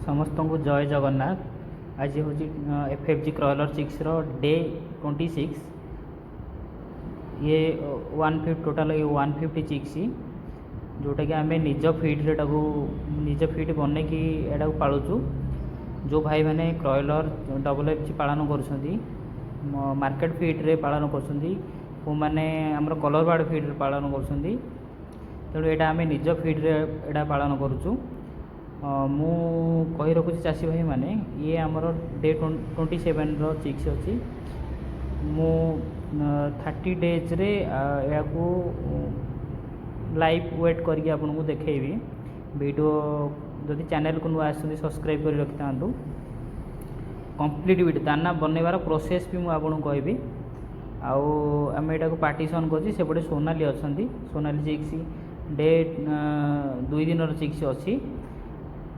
समस्त को जय जगन्नाथ। आज हूँ FFG क्रॉलर चिक्स डे 26। ये 150 टोटाल 150 चिक्स जोटा कि आम निज फीड्रे निज फीड बन कि एटा पालुचु। जो भाई मैंने क्रॉलर डबल FG पालन कर मार्केट फीड्रे पालन कर मैंने आमर कलर बार्ड फीड्रे पालन कर तेणु यहाँ आम निज फीड्रे एटा पालन करुचु। मु कही रखुची चाषी भाई मैंने ये आमर डे 27 चिक्स अच्छी मु 30 डेज रे या लाइव वेट करके आपको देखेबी। वीडियो जदि चैनल को नुआ आसुँच सब्सक्राइब कर रखि था कंप्लीट वीडियो दाना बनवार प्रोसेस भी मुझे कहबी। आम यहाँ पार्टीशन करपटे सोनाली अच्छा सोनाली चिक्स डे 2 दिन चिक्स अच्छी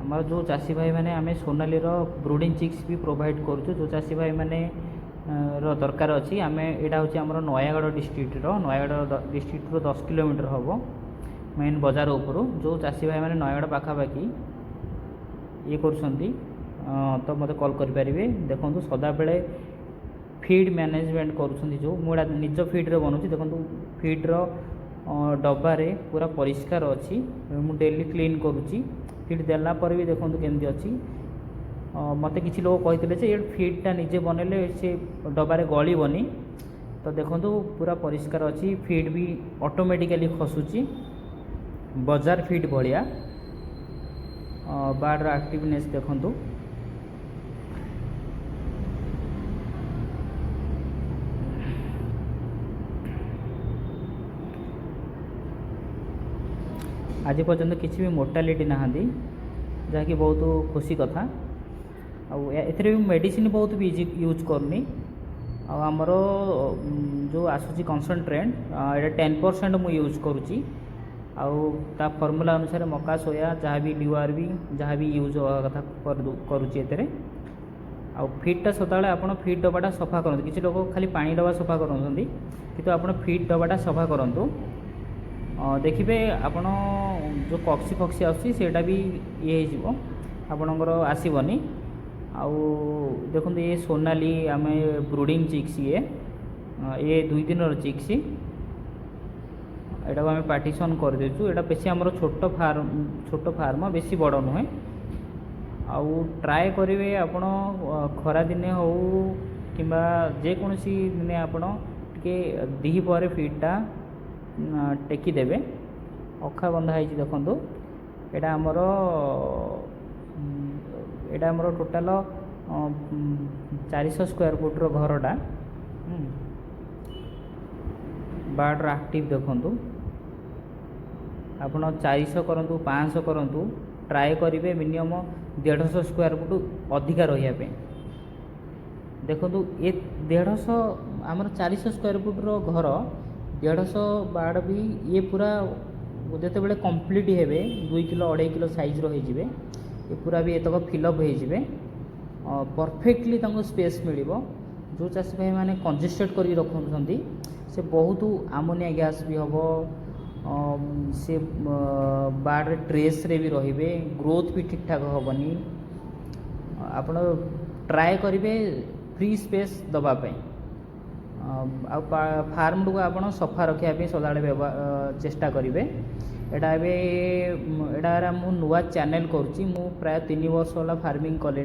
आमर जो चाषी भाई मैंने आम सोनाली ब्रूडिंग चिक्स भी प्रोवाइड करुँ। जो चाषी भाई मैंने दरकार अच्छी आम यहाँ हूँ आम नयागढ़ डिस्ट्रिक्ट 10 किलोमीटर हम मेन बजार उपरू। जो चाषी भाई मैंने नयागढ़ पाखापाखि ये तो मत कॉल करें। देखो सदा बेले फीड मैनेजमेंट करुँच जो मुझे निज फीड्रे बनाऊँ। देखो फीड्र डब्बारे पूरा परिष्कार अच्छी मु डेली क्लीन करुँची। फीड देला पर भी देखो केमती अच्छी मत किसी लोग कहते ये फीडटा निजे बनइले से डबारे गलबनी। तो देखो पूरा परिष्कार अच्छी फीड भी ऑटोमेटिकली खसुची बाजार फीड भाया। बार्डर एक्टिवनेस देखो आज पर्यंत किसी भी मोर्टालिटी नहांती जहाँकि बहुत खुशी कथा। ए मेडिसिन बहुत भी यूज करनी। आमर जो आसूची कनसनट्रेट ये 10% मुझे यूज करुँची। ता फर्मूला अनुसार मका सोया जहाँ भी ड्यूआर भी जहाँ भी यूज होगा कथा करुँची। फीडटा सदा आप फीड डब्बाटा सफा करूँ। किसी लोग खाली पानी डब्बा सफा करते कि आप फीड डब्बाटा सफा करूँ। देखिए आपण जो कक्सी फक्सी आसा भी ये आपणकर आसबनी। देखो ये सोनाली आम ब्रूडिंग चिक्स ये 2 दिन चिक्स यहाँ आम पार्टीशन करदेचु। यहाँ बेसी आमर छोट फार्म बेसी बड़ नुहे। ट्राए करेंगे आपण खरा दिने हो कि जेकोसी दिने आपण टे दीपर फीडटा टेकी देवे। अखा बंधा है देखो यहाँ आमर टोटाल 400 स्क्वायर फुट घरटा बार्डर एक्टिव देखु आप 400 करूँ 500 करूँ ट्राए करेंगे मिनिमम 150 स्क्वायर फुट अधिका रही। देखो ये 150 आमर 400 स्क्वायर फुट घर 150 बार्ड भी ये पूरा जिते बड़े कंप्लीट हे 2 किलो 2.5 किलो साइज रही ये पूरा भी एतक फिलअप हो परफेक्टली स्पेस मिल। जो चाषी भाई मैंने कंजेस्टेड कर रखुंट से बहुत आमोनिया गैस भी हम से बार्ड ट्रेस रे भी रे ग्रोथ भी ठीक ठाक हेनी। आप ट्राए करेंगे फ्री स्पेस दवापाई फार्म को आप सफा रखापी सदा चेष्टा करेंगे। यहाँ मु नुआ चैनल करुँची प्राय 3 वर्ष वाला फार्मिंग कले